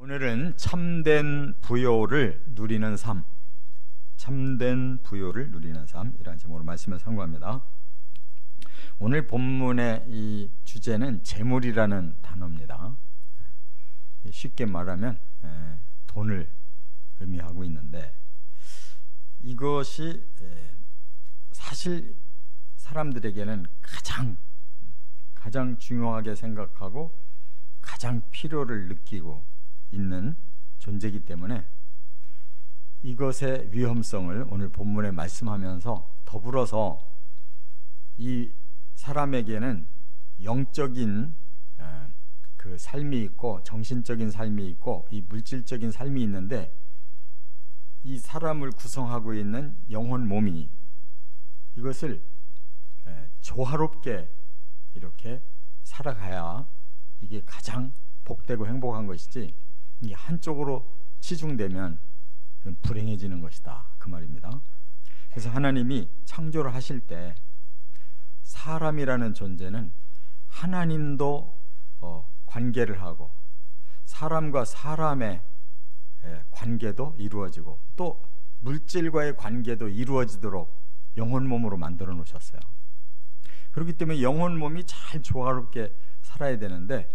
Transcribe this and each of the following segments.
오늘은 참된 부요를 누리는 삶, 참된 부요를 누리는 삶이라는 제목으로 말씀을 상고합니다. 오늘 본문의 이 주제는 재물이라는 단어입니다. 쉽게 말하면 돈을 의미하고 있는데, 이것이 사실 사람들에게는 가장 중요하게 생각하고 가장 필요를 느끼고 있는 존재이기 때문에 이것의 위험성을 오늘 본문에 말씀하면서 더불어서 이 사람에게는 영적인 그 삶이 있고 정신적인 삶이 있고 이 물질적인 삶이 있는데, 이 사람을 구성하고 있는 영혼 몸이 이것을 조화롭게 이렇게 살아가야 이게 가장 복되고 행복한 것이지, 이게 한쪽으로 치중되면 불행해지는 것이다, 그 말입니다. 그래서 하나님이 창조를 하실 때 사람이라는 존재는 하나님도 관계를 하고 사람과 사람의 관계도 이루어지고 또 물질과의 관계도 이루어지도록 영혼 몸으로 만들어 놓으셨어요. 그렇기 때문에 영혼 몸이 잘 조화롭게 살아야 되는데,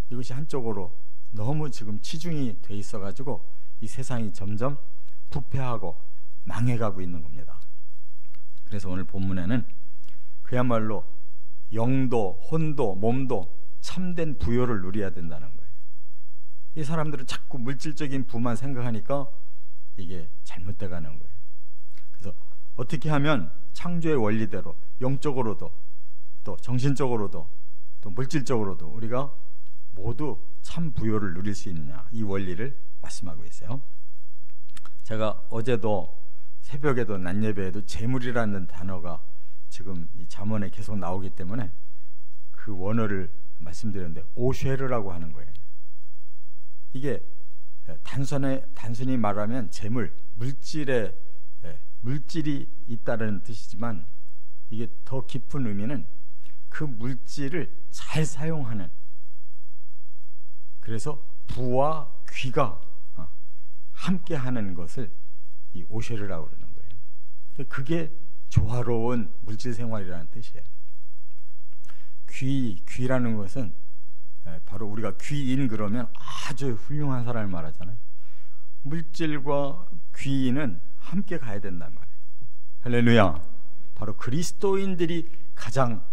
이것이 한쪽으로 너무 지금 치중이 돼 있어 가지고 이 세상이 점점 부패하고 망해가고 있는 겁니다. 그래서 오늘 본문에는 그야말로 영도, 혼도, 몸도 참된 부요를 누려야 된다는 거예요. 이 사람들은 자꾸 물질적인 부만 생각하니까 이게 잘못돼 가는 거예요. 그래서 어떻게 하면 창조의 원리대로 영적으로도 또 정신적으로도 또 물질적으로도 우리가 모두 참 부요를 누릴 수 있느냐, 이 원리를 말씀하고 있어요. 제가 어제도 새벽에도 낮 예배에도 재물이라는 단어가 지금 이 잠언에 계속 나오기 때문에 그 원어를 말씀드렸는데, 오쉐르라고 하는 거예요. 이게 단순히 말하면 재물, 물질이 있다는 뜻이지만, 이게 더 깊은 의미는 그 물질을 잘 사용하는, 그래서 부와 귀가 함께 하는 것을 이 오쉐르라고 그러는 거예요. 그게 조화로운 물질 생활이라는 뜻이에요. 귀라는 것은 바로 우리가 귀인 그러면 아주 훌륭한 사람을 말하잖아요. 물질과 귀인은 함께 가야 된단 말이에요. 할렐루야. 바로 그리스도인들이 가장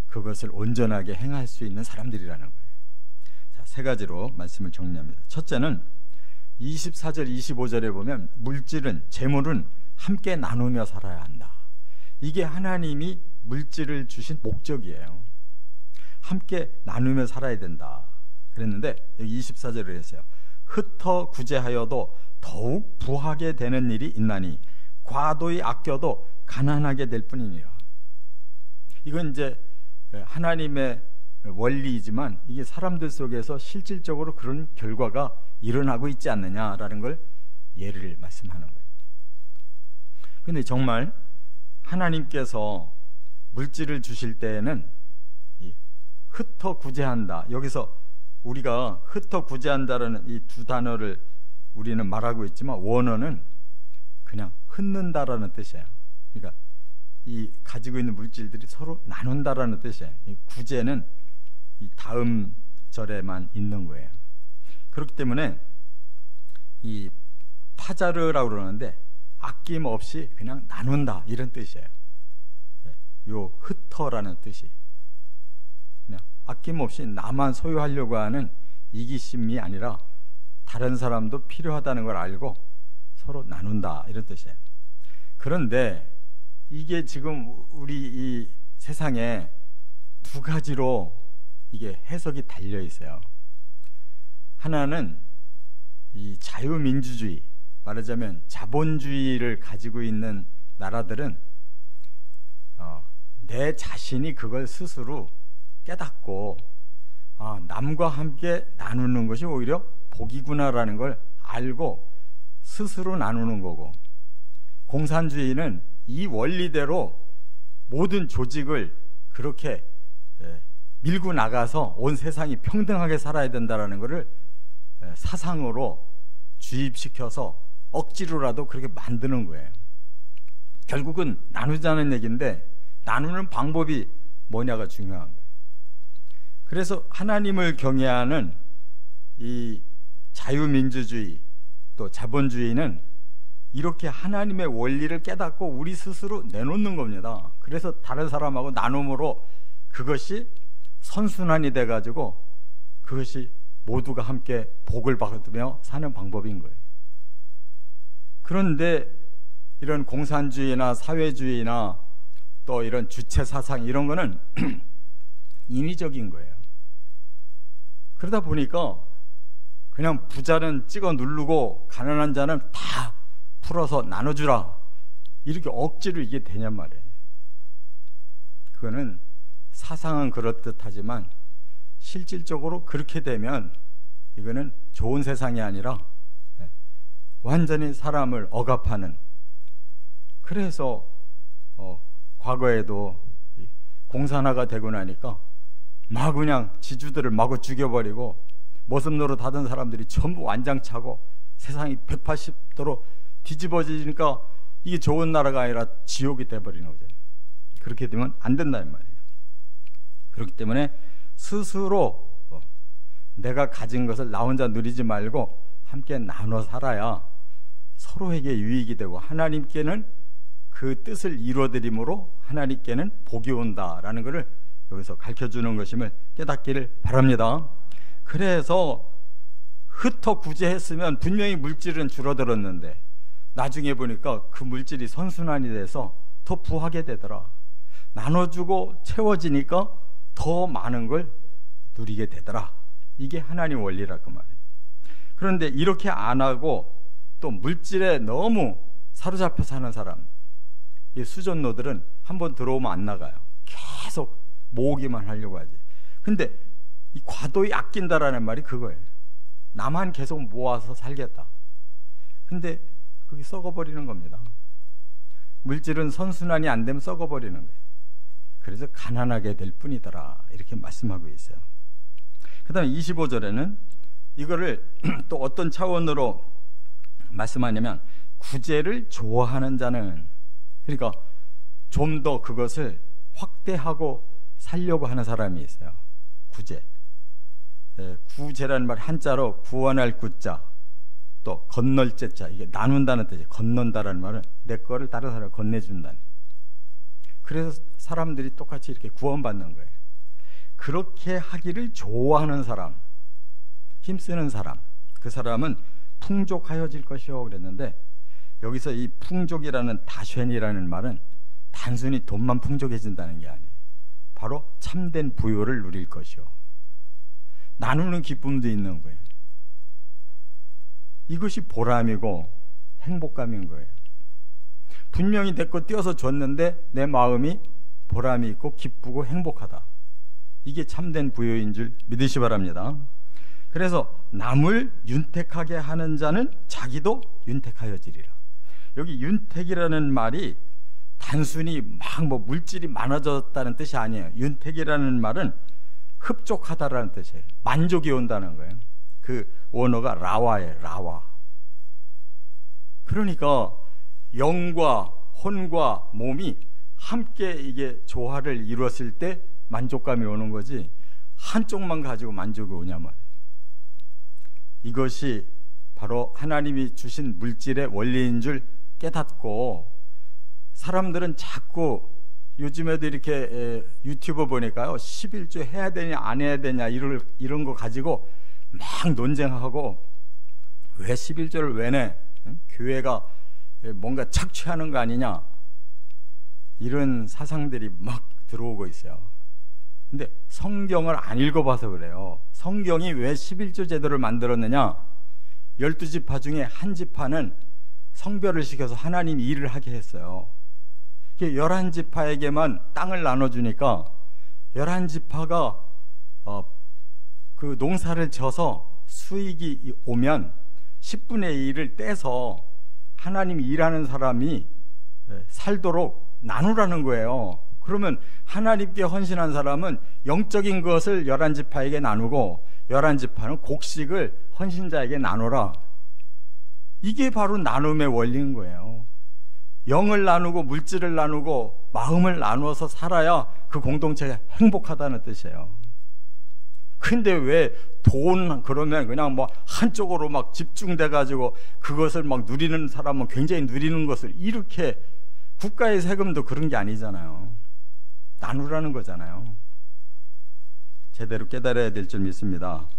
그것을 온전하게 행할 수 있는 사람들이라는 거예요. 자, 세 가지로 말씀을 정리합니다. 첫째는 24절 25절에 보면 물질은, 재물은 함께 나누며 살아야 한다. 이게 하나님이 물질을 주신 목적이에요. 함께 나누며 살아야 된다 그랬는데, 여기 24절을 했어요. 흩어 구제하여도 더욱 부하게 되는 일이 있나니 과도히 아껴도 가난하게 될 뿐이니라. 이건 이제 하나님의 원리이지만 이게 사람들 속에서 실질적으로 그런 결과가 일어나고 있지 않느냐라는 걸 예를 말씀하는 거예요. 그런데 정말 하나님께서 물질을 주실 때에는 흩어 구제한다, 여기서 우리가 흩어 구제한다라는 이 두 단어를 우리는 말하고 있지만 원어는 그냥 흩는다라는 뜻이에요. 그러니까 이 가지고 있는 물질들이 서로 나눈다라는 뜻이에요. 이 구제는 이 다음 절에만 있는 거예요. 그렇기 때문에 이 파자르라고 그러는데 아낌없이 그냥 나눈다, 이런 뜻이에요. 요 흩어라는 뜻이 그냥 아낌없이 나만 소유하려고 하는 이기심이 아니라 다른 사람도 필요하다는 걸 알고 서로 나눈다, 이런 뜻이에요. 그런데 이게 지금 우리 이 세상에 두 가지로 이게 해석이 달려 있어요. 하나는 이 자유민주주의, 말하자면 자본주의를 가지고 있는 나라들은 내 자신이 그걸 스스로 깨닫고 남과 함께 나누는 것이 오히려 복이구나라는 걸 알고 스스로 나누는 거고, 공산주의는 이 원리대로 모든 조직을 그렇게 밀고 나가서 온 세상이 평등하게 살아야 된다라는 것을 사상으로 주입시켜서 억지로라도 그렇게 만드는 거예요. 결국은 나누자는 얘기인데 나누는 방법이 뭐냐가 중요한 거예요. 그래서 하나님을 경외하는 이 자유민주주의 또 자본주의는 이렇게 하나님의 원리를 깨닫고 우리 스스로 내놓는 겁니다. 그래서 다른 사람하고 나눔으로 그것이 선순환이 돼가지고 그것이 모두가 함께 복을 받으며 사는 방법인 거예요. 그런데 이런 공산주의나 사회주의나 또 이런 주체 사상 이런 거는 인위적인 거예요. 그러다 보니까 그냥 부자는 찍어 누르고 가난한 자는 다 풀어서 나눠주라 이렇게 억지로 이게 되냔 말이에요. 그거는 사상은 그렇듯하지만 실질적으로 그렇게 되면 이거는 좋은 세상이 아니라 완전히 사람을 억압하는, 그래서 과거에도 공산화가 되고 나니까 막 그냥 지주들을 마구 죽여버리고 모습 노릇 하던 사람들이 전부 완장차고 세상이 180도로 뒤집어지니까 이게 좋은 나라가 아니라 지옥이 돼버리는 거죠. 그렇게 되면 안 된다는 말이에요. 그렇기 때문에 스스로 내가 가진 것을 나 혼자 누리지 말고 함께 나눠 살아야 서로에게 유익이 되고 하나님께는 그 뜻을 이루어드림으로 하나님께는 복이 온다라는 것을 여기서 가르쳐주는 것임을 깨닫기를 바랍니다. 그래서 흩어 구제했으면 분명히 물질은 줄어들었는데 나중에 보니까 그 물질이 선순환이 돼서 더 부하게 되더라. 나눠주고 채워지니까 더 많은 걸 누리게 되더라. 이게 하나님 원리라 그 말이에요. 그런데 이렇게 안 하고 또 물질에 너무 사로잡혀 사는 사람, 이 수전노들은 한번 들어오면 안 나가요. 계속 모으기만 하려고 하지. 근데 이 과도히 아낀다라는 말이 그거예요. 나만 계속 모아서 살겠다. 근데 그게 썩어버리는 겁니다. 물질은 선순환이 안 되면 썩어버리는 거예요. 그래서 가난하게 될 뿐이더라 이렇게 말씀하고 있어요. 그 다음에 25절에는 이거를 또 어떤 차원으로 말씀하냐면 구제를 좋아하는 자는, 그러니까 좀 더 그것을 확대하고 살려고 하는 사람이 있어요. 구제. 구제라는 말 한자로 구원할 구자, 또 건널 제자, 이게 나눈다는 뜻이에요. 건넌다라는 말은 내 거를 다른 사람을 건네준다는. 그래서 사람들이 똑같이 이렇게 구원받는 거예요. 그렇게 하기를 좋아하는 사람, 힘쓰는 사람, 그 사람은 풍족하여질 것이요 그랬는데, 여기서 이 풍족이라는 다쉔이라는 말은 단순히 돈만 풍족해진다는 게 아니에요. 바로 참된 부요를 누릴 것이요, 나누는 기쁨도 있는 거예요. 이것이 보람이고 행복감인 거예요. 분명히 내 거 띄어서 줬는데 내 마음이 보람이 있고 기쁘고 행복하다. 이게 참된 부요인 줄 믿으시 바랍니다. 그래서 남을 윤택하게 하는 자는 자기도 윤택하여지리라. 여기 윤택이라는 말이 단순히 막 뭐 물질이 많아졌다는 뜻이 아니에요. 윤택이라는 말은 흡족하다라는 뜻이에요. 만족이 온다는 거예요. 그 원어가 라와예요. 라와. 그러니까 영과 혼과 몸이 함께 이게 조화를 이루었을 때 만족감이 오는 거지, 한쪽만 가지고 만족이 오냐 말이에요. 이것이 바로 하나님이 주신 물질의 원리인 줄 깨닫고, 사람들은 자꾸 요즘에도 이렇게 유튜브 보니까요, 11조 해야 되냐 안 해야 되냐 이런 거 가지고 막 논쟁하고, 왜 11조를 왜 내? 교회가 뭔가 착취하는 거 아니냐, 이런 사상들이 막 들어오고 있어요. 근데 성경을 안 읽어봐서 그래요. 성경이 왜 11조 제도를 만들었느냐? 12지파 중에 한 지파는 성별을 시켜서 하나님이 일을 하게 했어요. 11지파에게만 땅을 나눠주니까 11지파가 그 농사를 져서 수익이 오면 10분의 1을 떼서 하나님 일하는 사람이 살도록 나누라는 거예요. 그러면 하나님께 헌신한 사람은 영적인 것을 11지파에게 나누고 11지파는 곡식을 헌신자에게 나눠라. 이게 바로 나눔의 원리인 거예요. 영을 나누고 물질을 나누고 마음을 나누어서 살아야 그 공동체가 행복하다는 뜻이에요. 근데 왜 돈 그러면 그냥 뭐 한쪽으로 막 집중돼 가지고 그것을 막 누리는 사람은 굉장히 누리는 것을 이렇게, 국가의 세금도 그런 게 아니잖아요. 나누라는 거잖아요. 제대로 깨달아야 될 줄 믿습니다.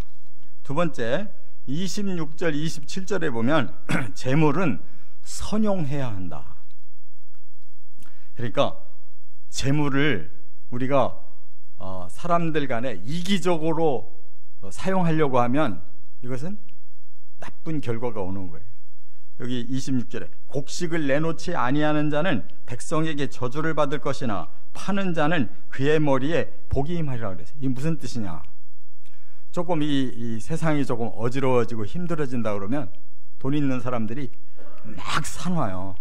두 번째, 26절 27절에 보면 재물은 선용해야 한다. 그러니까 재물을 우리가 사람들 간에 이기적으로 사용하려고 하면 이것은 나쁜 결과가 오는 거예요. 여기 26절에 곡식을 내놓지 아니하는 자는 백성에게 저주를 받을 것이나 파는 자는 그의 머리에 복이 임하리라 그랬어요. 이게 무슨 뜻이냐? 조금 이 세상이 조금 어지러워지고 힘들어진다 그러면 돈 있는 사람들이 막 사놔요.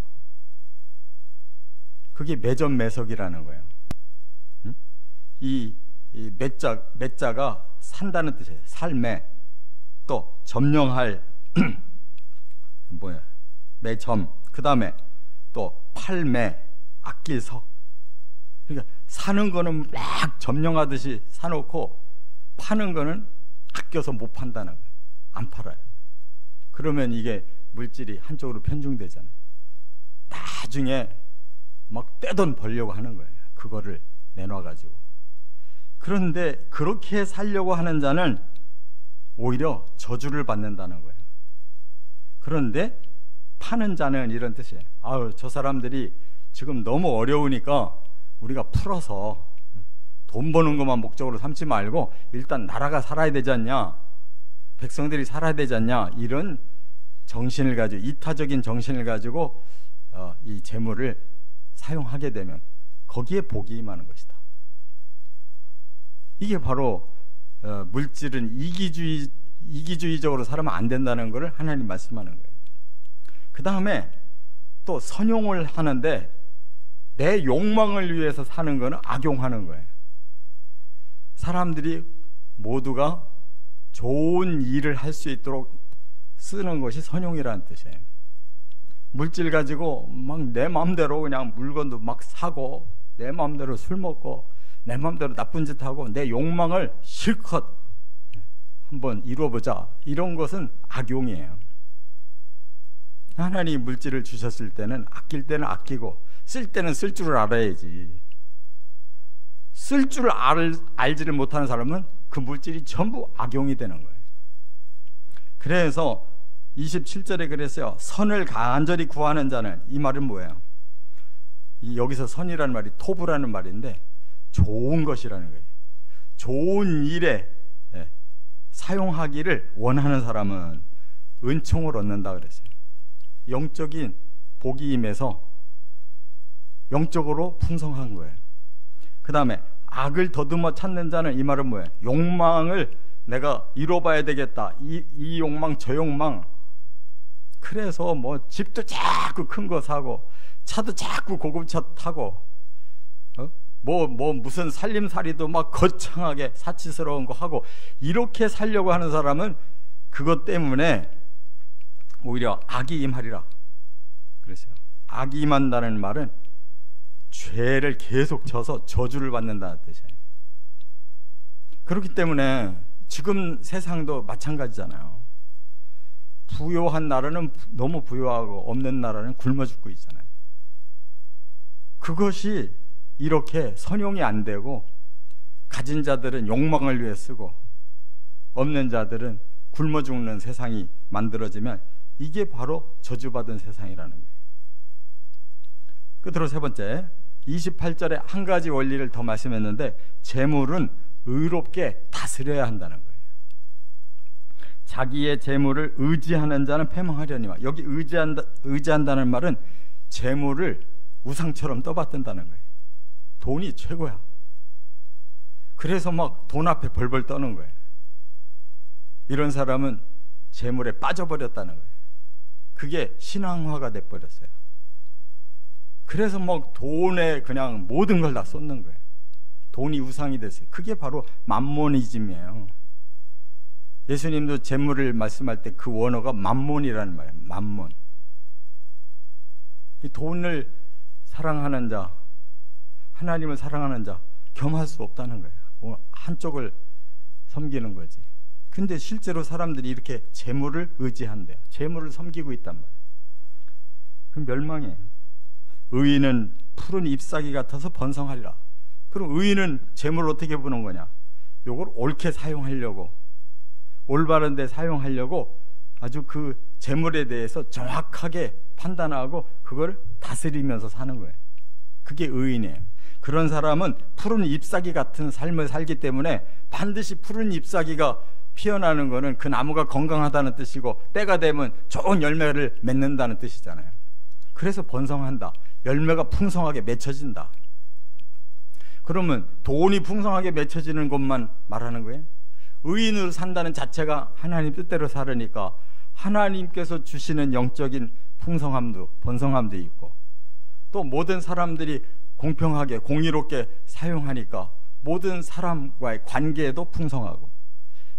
그게 매점매석이라는 거예요. 응? 이 매자가 산다는 뜻이에요. 살매. 또 점령할 매점. 그 다음에 또 팔매, 아낄 석. 그러니까 사는 거는 막 점령하듯이 사놓고 파는 거는 아껴서 못 판다는 거예요. 안 팔아요. 그러면 이게 물질이 한쪽으로 편중되잖아요. 나중에 막 떼돈 벌려고 하는 거예요. 그거를 내놔가지고. 그런데 그렇게 살려고 하는 자는 오히려 저주를 받는다는 거예요. 그런데 파는 자는 이런 뜻이에요. 아유, 저 사람들이 지금 너무 어려우니까 우리가 풀어서 돈 버는 것만 목적으로 삼지 말고 일단 나라가 살아야 되지 않냐, 백성들이 살아야 되지 않냐, 이런 정신을 가지고, 이타적인 정신을 가지고 이 재물을 사용하게 되면 거기에 복이 임하는 것이다. 이게 바로 물질은 이기주의적으로 살면 안 된다는 것을 하나님 말씀하는 거예요. 그 다음에 또 선용을 하는데 내 욕망을 위해서 사는 거는 악용하는 거예요. 사람들이 모두가 좋은 일을 할 수 있도록 쓰는 것이 선용이라는 뜻이에요. 물질 가지고 막 내 마음대로 그냥 물건도 막 사고, 내 마음대로 술 먹고, 내 마음대로 나쁜 짓 하고, 내 욕망을 실컷 한번 이루어보자, 이런 것은 악용이에요. 하나님이 물질을 주셨을 때는 아낄 때는 아끼고 쓸 때는 쓸 줄을 알아야지. 쓸 줄 알지를 못하는 사람은 그 물질이 전부 악용이 되는 거예요. 그래서 27절에 그랬어요. 선을 간절히 구하는 자는, 이 말은 뭐예요? 여기서 선이라는 말이 토부라는 말인데 좋은 것이라는 거예요. 좋은 일에 사용하기를 원하는 사람은 은총을 얻는다 그랬어요. 영적인 복이 임해서 영적으로 풍성한 거예요. 그 다음에 악을 더듬어 찾는 자는, 이 말은 뭐예요? 욕망을 내가 이뤄봐야 되겠다, 이 욕망 저 욕망. 그래서 뭐 집도 자꾸 큰 거 사고 차도 자꾸 고급차 타고 무슨 살림살이도 막 거창하게 사치스러운 거 하고, 이렇게 살려고 하는 사람은 그것 때문에 오히려 악이 임하리라 그랬어요. 악이 임한다는 말은 죄를 계속 져서 저주를 받는다는 뜻이에요. 그렇기 때문에 지금 세상도 마찬가지잖아요. 부유한 나라는 너무 부유하고 없는 나라는 굶어 죽고 있잖아요. 그것이 이렇게 선용이 안 되고 가진 자들은 욕망을 위해 쓰고 없는 자들은 굶어 죽는 세상이 만들어지면 이게 바로 저주받은 세상이라는 거예요. 끝으로 세 번째, 28절에 한 가지 원리를 더 말씀했는데 재물은 의롭게 다스려야 한다는 거예요. 자기의 재물을 의지하는 자는 패망하려니와, 여기 의지한다는 말은 재물을 우상처럼 떠받든다는 거예요. 돈이 최고야. 그래서 막 돈 앞에 벌벌 떠는 거예요. 이런 사람은 재물에 빠져버렸다는 거예요. 그게 신앙화가 돼버렸어요. 그래서 막 돈에 그냥 모든 걸 다 쏟는 거예요. 돈이 우상이 됐어요. 그게 바로 맘모니즘이에요. 예수님도 재물을 말씀할 때 그 원어가 맘몬이라는 말이에요. 맘몬. 이 돈을 사랑하는 자, 하나님을 사랑하는 자 겸할 수 없다는 거예요. 한쪽을 섬기는 거지. 근데 실제로 사람들이 이렇게 재물을 의지한대요. 재물을 섬기고 있단 말이에요. 그럼 멸망이에요. 의인은 푸른 잎사귀 같아서 번성하리라. 그럼 의인은 재물을 어떻게 보는 거냐? 요걸 옳게 사용하려고, 올바른 데 사용하려고 아주 그 재물에 대해서 정확하게 판단하고 그걸 다스리면서 사는 거예요. 그게 의인이에요. 그런 사람은 푸른 잎사귀 같은 삶을 살기 때문에 반드시 푸른 잎사귀가 피어나는 거는 그 나무가 건강하다는 뜻이고 때가 되면 좋은 열매를 맺는다는 뜻이잖아요. 그래서 번성한다. 열매가 풍성하게 맺혀진다. 그러면 돈이 풍성하게 맺혀지는 것만 말하는 거예요? 의인으로 산다는 자체가 하나님 뜻대로 살으니까 하나님께서 주시는 영적인 풍성함도 번성함도 있고, 또 모든 사람들이 공평하게 공의롭게 사용하니까 모든 사람과의 관계도 풍성하고,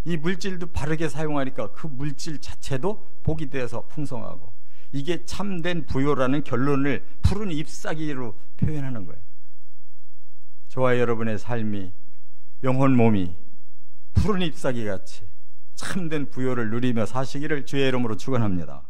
이 물질도 바르게 사용하니까 그 물질 자체도 복이 되어서 풍성하고, 이게 참된 부요라는 결론을 푸른 잎사귀로 표현하는 거예요. 저와 여러분의 삶이, 영혼 몸이 푸른 잎사귀 같이 참된 부요를 누리며 사시기를 주의 이름으로 축원합니다.